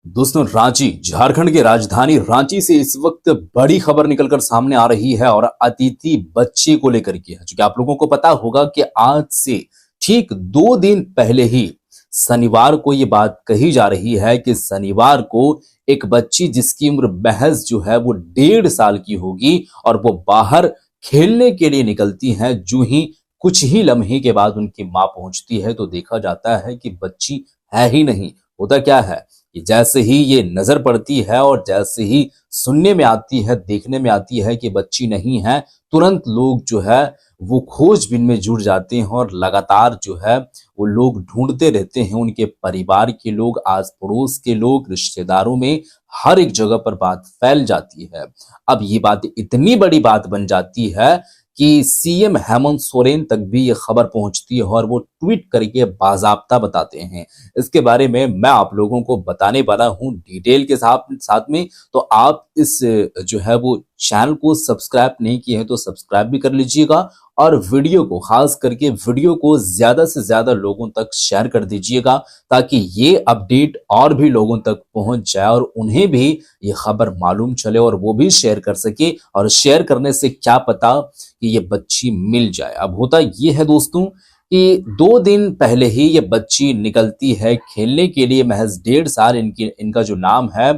दोस्तों, रांची झारखंड की राजधानी रांची से इस वक्त बड़ी खबर निकलकर सामने आ रही है और अदिति बच्चे को लेकर की है। क्योंकि आप लोगों को पता होगा कि आज से ठीक 2 दिन पहले ही शनिवार को ये बात कही जा रही है कि शनिवार को एक बच्ची जिसकी उम्र महज जो है वो 1.5 साल की होगी और वो बाहर खेलने के लिए निकलती है। जो ही कुछ ही लम्हे के बाद उनकी मां पहुंचती है तो देखा जाता है कि बच्ची है ही नहीं। होता क्या है कि जैसे ही ये नजर पड़ती है और जैसे ही सुनने में आती है, देखने में आती है कि बच्ची नहीं है, तुरंत लोग जो है वो खोजबीन में जुट जाते हैं और लगातार जो है वो लोग ढूंढते रहते हैं। उनके परिवार के लोग, आस पड़ोस के लोग, रिश्तेदारों में हर एक जगह पर बात फैल जाती है। अब ये बात इतनी बड़ी बात बन जाती है कि सीएम हेमंत सोरेन तक भी ये खबर पहुंचती है और वो ट्वीट करके बाज़ाब्ता बताते हैं। इसके बारे में मैं आप लोगों को बताने वाला हूं डिटेल के साथ साथ में। तो आप इस जो है वो चैनल को सब्सक्राइब नहीं किए हैं तो सब्सक्राइब भी कर लीजिएगा और वीडियो को, खास करके वीडियो को ज्यादा से ज्यादा लोगों तक शेयर कर दीजिएगा ताकि ये अपडेट और भी लोगों तक पहुंच जाए और उन्हें भी ये खबर मालूम चले और वो भी शेयर कर सके। और शेयर करने से क्या पता कि ये बच्ची मिल जाए। अब होता ये है दोस्तों कि 2 दिन पहले ही ये बच्ची निकलती है खेलने के लिए, महज 1.5 साल इनका जो नाम है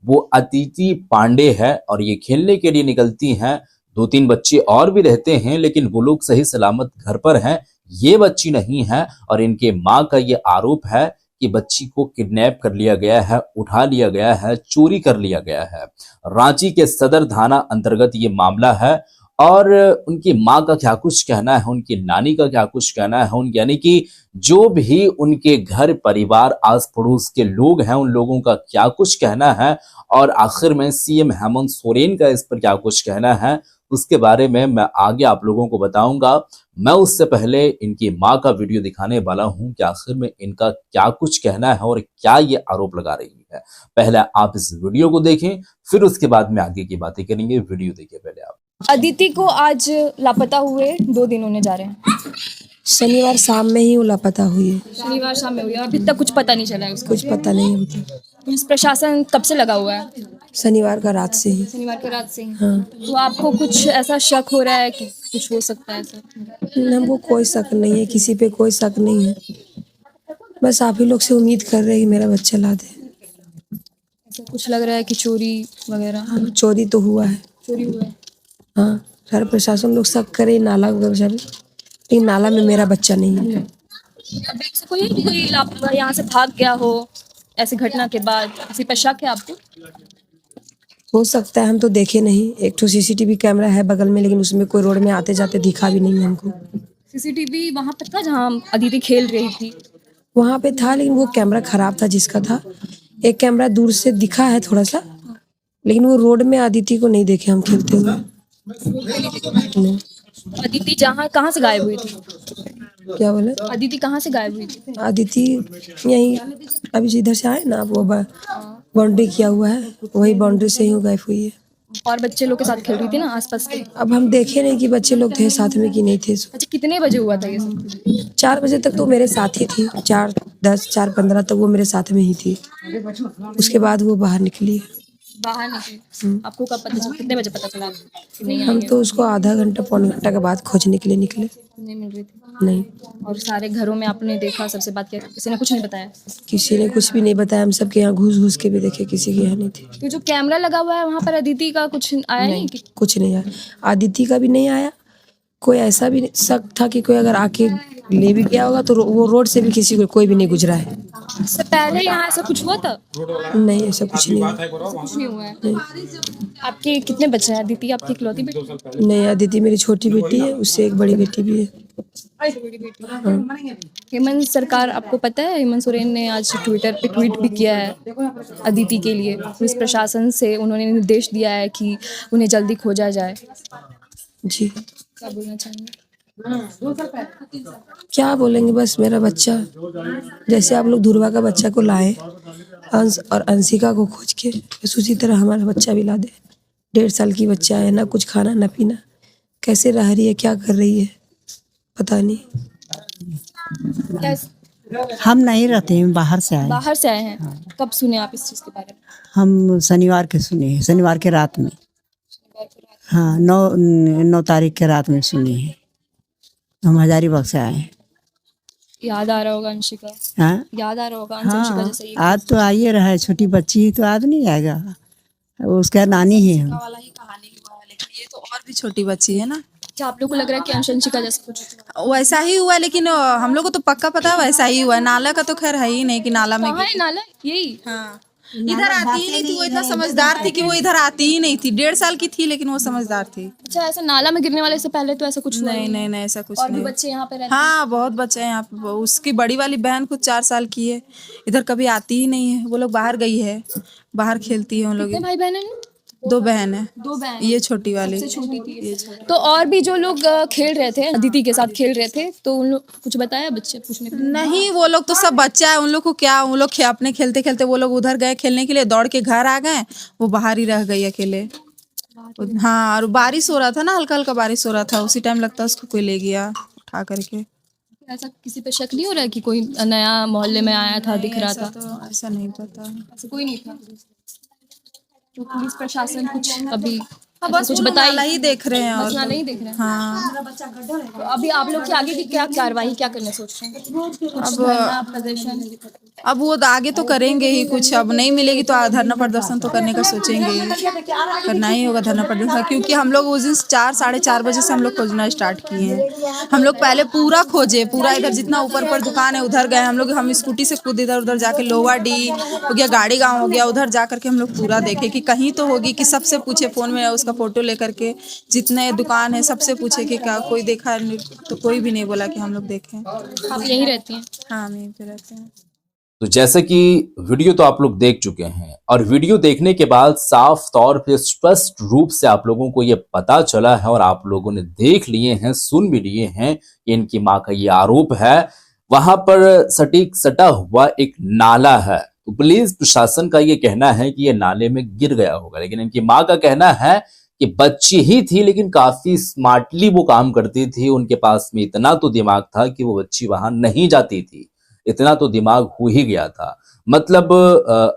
वो अदिति पांडे है और ये खेलने के लिए निकलती हैं। 2-3 बच्चे और भी रहते हैं लेकिन वो लोग सही सलामत घर पर हैं, ये बच्ची नहीं है। और इनके माँ का ये आरोप है कि बच्ची को किडनैप कर लिया गया है, उठा लिया गया है, चोरी कर लिया गया है। रांची के सदर थाना अंतर्गत ये मामला है और उनकी माँ का क्या कुछ कहना है, उनकी नानी का क्या कुछ कहना है, उन यानी कि जो भी उनके घर परिवार, आस पड़ोस के लोग हैं, उन लोगों का क्या कुछ कहना है और आखिर में सीएम हेमंत सोरेन का इस पर क्या कुछ कहना है, उसके बारे में मैं आगे आप लोगों को बताऊंगा। मैं उससे पहले इनकी माँ का वीडियो दिखाने वाला हूं कि आखिर में इनका क्या कुछ कहना है और क्या ये आरोप लगा रही है। पहले आप इस वीडियो को देखें, फिर उसके बाद में आगे की बातें करेंगे। वीडियो देखिए पहले आप। अदिति को आज लापता हुए 2 दिन होने जा रहे हैं। शनिवार शाम में ही वो लापता हुई है। शनिवार शाम में हुई है, अभी तक कुछ पता नहीं चला है उसका। कुछ पता नहीं है मतलब। पुलिस प्रशासन कब से लगा हुआ है? शनिवार का रात से ही। शनिवार की रात से ही। हाँ। तो आपको कुछ ऐसा शक हो रहा है कि कुछ हो सकता है ऐसा? हमको कोई शक नहीं है, किसी पे कोई शक नहीं है। बस आप ही लोग से उम्मीद कर रहे हैं कि मेरा बच्चा ला दे। ऐसा कुछ लग रहा है कि चोरी वगैरह? हाँ, चोरी तो हुआ है। चोरी हुआ है। हाँ, सारा प्रशासन लोग शक करे नाला वगैरह, लेकिन नाला में मेरा बच्चा नहीं है। अब ऐसा कोई लापता यहाँ से भाग गया हो ऐसी घटना के बाद, किसी पर शक है आपको? हो सकता है, हम तो देखे नहीं। एक तो सीसीटीवी कैमरा है बगल में, लेकिन उसमें कोई रोड में आते जाते दिखा भी नहीं है हमको। सीसीटीवी वहाँ पर था जहाँ अदिति खेल रही थी? वहाँ पे था, लेकिन वो कैमरा खराब था जिसका था। एक कैमरा दूर से दिखा है थोड़ा सा, लेकिन वो रोड में अदिति को नहीं देखे हम खेलते हुए। नहीं। अदिति कहाँ से गायब हुई थी? क्या बोले? अदिति कहाँ से गायब हुई थी? अदिति यहीं अभी जिधर से आए ना, वो बाउंड्री किया हुआ है, वही बाउंड्री से ही वो गायब हुई है। और बच्चे लोग के साथ खेल रही थी ना आसपास के? अब हम देखे नहीं कि बच्चे लोग थे साथ में कि नहीं थे। अच्छा, कितने बजे हुआ था ये सब? 4 बजे तक तो मेरे साथ ही थी। 4:10, 4:15 तक वो मेरे साथ में ही थी। उसके बाद वो बाहर निकली है। बाहर निकली? आपको कब पता चला, कितने बजे पता चला कि नहीं हम तो उसको आधा घंटा, पौने घंटा के बाद खोजने के लिए निकले। नहीं मिल रही थी? नहीं, और सारे घरों में आपने देखा, सबसे बात किया, किसी ने कुछ नहीं बताया? किसी ने कुछ भी नहीं बताया। हम सबके यहाँ घुस घुस के भी देखे, किसी के यहाँ नहीं थी। तो जो कैमरा लगा हुआ है वहाँ पर अदिति का कुछ आया नहीं कि? कुछ नहीं आया, अदिति का भी नहीं आया। कोई ऐसा भी शक था कि कोई अगर आके ले भी गया होगा तो वो रोड से भी किसी को कोई भी नहीं गुजरा है। इससे पहले यहाँ ऐसा कुछ हुआ था? नहीं, ऐसा कुछ नहीं हुआ। कुछ नहीं हुआ है? नहीं, आपके कितने बच्चे हैं? अदिति आपकी इकलौती बेटी? नहीं, अदिति मेरी छोटी बेटी है, उससे एक बड़ी बेटी भी है। हेमंत सरकार, आपको पता है हेमंत सोरेन ने आज ट्विटर पे ट्वीट भी किया है अदिति के लिए। पुलिस प्रशासन से उन्होंने निर्देश दिया है कि उन्हें जल्दी खोजा जाए। जी, क्या बोलना चाहेंगे? क्या बोलेंगे, बस मेरा बच्चा, जैसे आप लोग ध्रुवा का बच्चा को लाए, अंश और अंशिका को खोज के, बस उसी तरह हमारा बच्चा भी ला दे। 1.5 साल की बच्चा है, ना कुछ खाना ना पीना, कैसे रह रही है, क्या कर रही है, पता नहीं। हम नहीं रहते हैं, बाहर से आए। बाहर से आए हैं, कब सुने आप इस चीज़ के बारे में? हम शनिवार के सुने हैं, शनिवार के रात में। हाँ, 9 तारीख के रात में सुने हैं। हम हजारीबाग से आए हैं। याद आ रहा होगा अंशिका, हाँ याद आ रहा होगा अंशिका हाँ, जैसे ये आज तो आइए रहा है, छोटी बच्ची ही तो आज नहीं आएगा, उसका नानी है हम। वाला ही कहानी हुआ है, लेकिन ये तो और भी छोटी बच्ची है ना। क्या आप लोग को लग रहा है कि अंशिका जैसा कुछ? वैसा ही हुआ है, लेकिन हम लोग को तो पक्का पता है वैसा ही हुआ है। नाला का तो खैर है ही नहीं कि नाला में कहाँ है नाला? यही हाँ, इधर आती ही नहीं थी। वो इतना समझदार थी कि वो इधर आती ही नहीं थी। 1.5 साल की थी, लेकिन वो समझदार थी। अच्छा, ऐसा नाला में गिरने वाले से पहले तो ऐसा कुछ हुआ नहीं नहीं नहीं, ऐसा कुछ और भी नहीं। बच्चे यहाँ पे रहते हाँ, बहुत बच्चे हैं यहाँ पे। उसकी बड़ी वाली बहन खुद 4 साल की है, इधर कभी आती ही नहीं है। वो लोग बाहर गई है, बाहर खेलती है उन लोग। कितने भाई बहन हैं? 2 बहन है, 2 बहन, ये छोटी वाली। सबसे छोटी थी। तो और भी जो लोग खेल रहे थे, अदिति के साथ खेल रहे थे, तो उन लोग कुछ बताया बच्चे पूछने के लिए? नहीं, वो लोग तो सब बच्चा है, उन लोग को क्या, उन लोग अपने खेलते खेलते वो लोग उधर गए खेलने के लिए, दौड़ के घर आ गए, वो बाहर ही रह गई अकेले। हाँ, और बारिश हो रहा था ना, हल्का हल्का बारिश हो रहा था, उसी टाइम लगता है उसको कोई ले गया उठा करके। ऐसा किसी पे शक नहीं हो रहा है कि कोई नया मोहल्ले में आया था, दिख रहा ऐसा था? तो ऐसा नहीं पता। ऐसा कोई नहीं था? तो पुलिस प्रशासन कुछ अभी बस कुछ वो लोग बताई? नाला ही देख रहे हैं। बस और नाला ही देख रहे हैं। हाँ, तो अभी आप लोग की आगे की क्या कार्रवाई क्या करने सोच रहे हैं? कुछ धरना प्रदर्शन? अब वो आगे तो करेंगे ही कुछ। अब नहीं मिलेगी तो धरना प्रदर्शन तो करने का सोचेंगे ही। करना ही होगा धरना प्रदर्शन, क्योंकि हम लोग उस दिन 4-4:30 बजे से हम लोग खोजना स्टार्ट किए हैं। हम लोग पहले पूरा खोजे, पूरा इधर जितना ऊपर पर दुकान है उधर गए हम लोग। हम स्कूटी से खुद इधर उधर जाके लोवा डी हो गया, गाड़ी गाँव हो गया, उधर जा करके हम लोग पूरा देखे कि कहीं तो होगी। कि सबसे पूछे, फोन में उसका फोटो लेकर के जितने दुकान है सबसे पूछे कि क्या कोई देखा, तो कोई भी नहीं बोला कि हम लोग देखें। आप यहीं रहती हैं? हाँ, हम यहीं पे रहते हैं। तो जैसे कि वीडियो तो आप लोग देख चुके हैं और वीडियो देखने के बाद साफ तौर पे स्पष्ट रूप से आप लोगों को ये पता चला है और आप लोगों ने देख लिए हैं, सुन भी लिए हैं कि इनकी मां का ये आरोप है, वहां पर सटीक सटा हुआ एक नाला है। तो पुलिस प्रशासन का ये कहना है कि ये नाले में गिर गया होगा, लेकिन इनकी मां का कहना है कि बच्ची ही थी लेकिन काफी स्मार्टली वो काम करती थी। उनके पास में इतना तो दिमाग था कि वो बच्ची वहां नहीं जाती थी, इतना तो दिमाग हो ही गया था। मतलब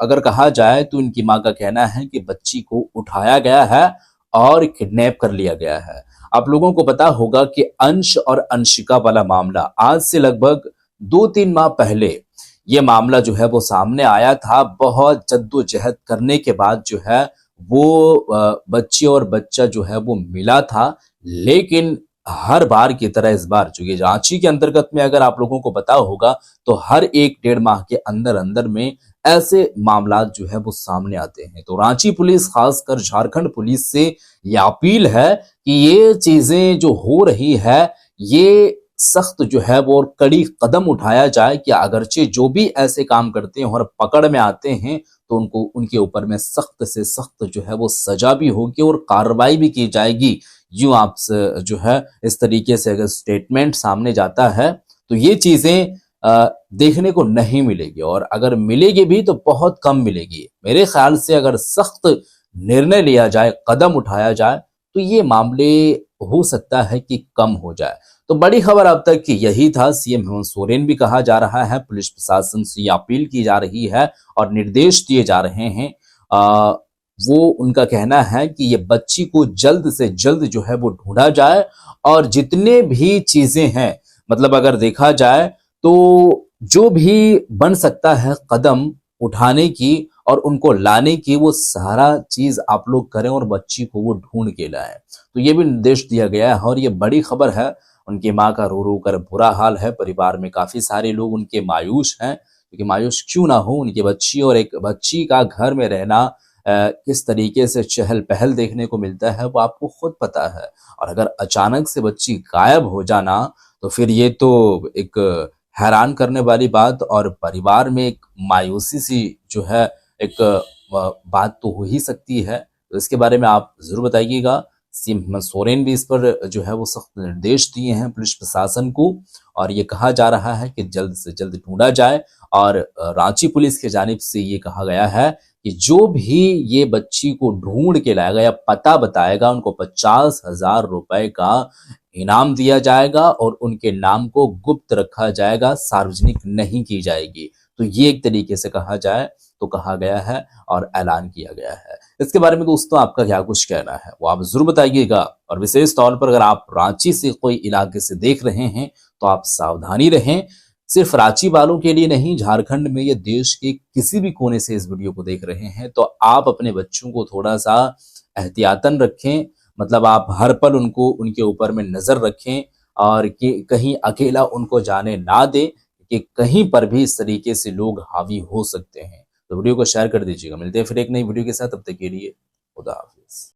अगर कहा जाए तो इनकी मां का कहना है कि बच्ची को उठाया गया है और किडनैप कर लिया गया है। आप लोगों को पता होगा कि अंश और अंशिका वाला मामला आज से लगभग 2-3 माह पहले ये मामला जो है वो सामने आया था। बहुत जद्दोजहद करने के बाद जो है वो बच्ची और बच्चा जो है वो मिला था, लेकिन हर बार की तरह इस बार जो ये रांची के अंतर्गत में अगर आप लोगों को पता होगा तो हर 1-1.5 माह के अंदर अंदर में ऐसे मामला जो है वो सामने आते हैं। तो रांची पुलिस, खासकर झारखंड पुलिस से ये अपील है कि ये चीजें जो हो रही है ये सख्त जो है वो और कड़ी कदम उठाया जाए कि अगरचे जो भी ऐसे काम करते हैं और पकड़ में आते हैं तो उनको उनके ऊपर में सख्त से सख्त जो है वो सजा भी होगी और कार्रवाई भी की जाएगी। यूं आप जो है इस तरीके से अगर स्टेटमेंट सामने जाता है तो ये चीजें देखने को नहीं मिलेगी, और अगर मिलेगी भी तो बहुत कम मिलेगी। मेरे ख्याल से अगर सख्त निर्णय लिया जाए, कदम उठाया जाए तो ये मामले हो सकता है कि कम हो जाए। तो बड़ी खबर अब तक की यही था। सीएम हेमंत सोरेन भी कहा जा रहा है, पुलिस प्रशासन से अपील की जा रही है और निर्देश दिए जा रहे हैं। वो उनका कहना है कि ये बच्ची को जल्द से जल्द जो है वो ढूंढा जाए और जितने भी चीजें हैं, मतलब अगर देखा जाए तो जो भी बन सकता है कदम उठाने की और उनको लाने की, वो सारा चीज आप लोग करें और बच्ची को वो ढूंढ के लाएं। तो ये भी निर्देश दिया गया है और ये बड़ी खबर है। उनकी मां का रो रो कर बुरा हाल है। परिवार में काफी सारे लोग उनके मायूस हैं, क्योंकि मायूस क्यों ना हो, उनकी बच्ची और एक बच्ची का घर में रहना किस तरीके से चहल पहल देखने को मिलता है वो आपको खुद पता है। और अगर अचानक से बच्ची गायब हो जाना तो फिर ये तो एक हैरान करने वाली बात और परिवार में एक मायूसी सी जो है एक बात तो हो ही सकती है। तो इसके बारे में आप जरूर बताइएगा। सीएम हेमंत सोरेन भी इस पर जो है वो सख्त निर्देश दिए हैं पुलिस प्रशासन को, और ये कहा जा रहा है कि जल्द से जल्द ढूंढा जाए। और रांची पुलिस की जानिब से ये कहा गया है कि जो भी ये बच्ची को ढूंढ के लाएगा या पता बताएगा उनको 50,000 रुपए का इनाम दिया जाएगा और उनके नाम को गुप्त रखा जाएगा, सार्वजनिक नहीं की जाएगी। तो ये एक तरीके से कहा जाए तो कहा गया है और ऐलान किया गया है। इसके बारे में दोस्तों आपका क्या कुछ कहना है वो आप जरूर बताइएगा। और विशेष तौर पर अगर आप रांची से कोई इलाके से देख रहे हैं तो आप सावधानी रहें। सिर्फ रांची वालों के लिए नहीं, झारखंड में या देश के किसी भी कोने से इस वीडियो को देख रहे हैं तो आप अपने बच्चों को थोड़ा सा एहतियातन रखें। मतलब आप हर पल उनको उनके ऊपर में नजर रखें और कि कहीं अकेला उनको जाने ना दें कि कहीं पर भी इस तरीके से लोग हावी हो सकते हैं। तो वीडियो को शेयर कर दीजिएगा। मिलते हैं फिर एक नई वीडियो के साथ, तब तक के लिए खुदा हाफिज।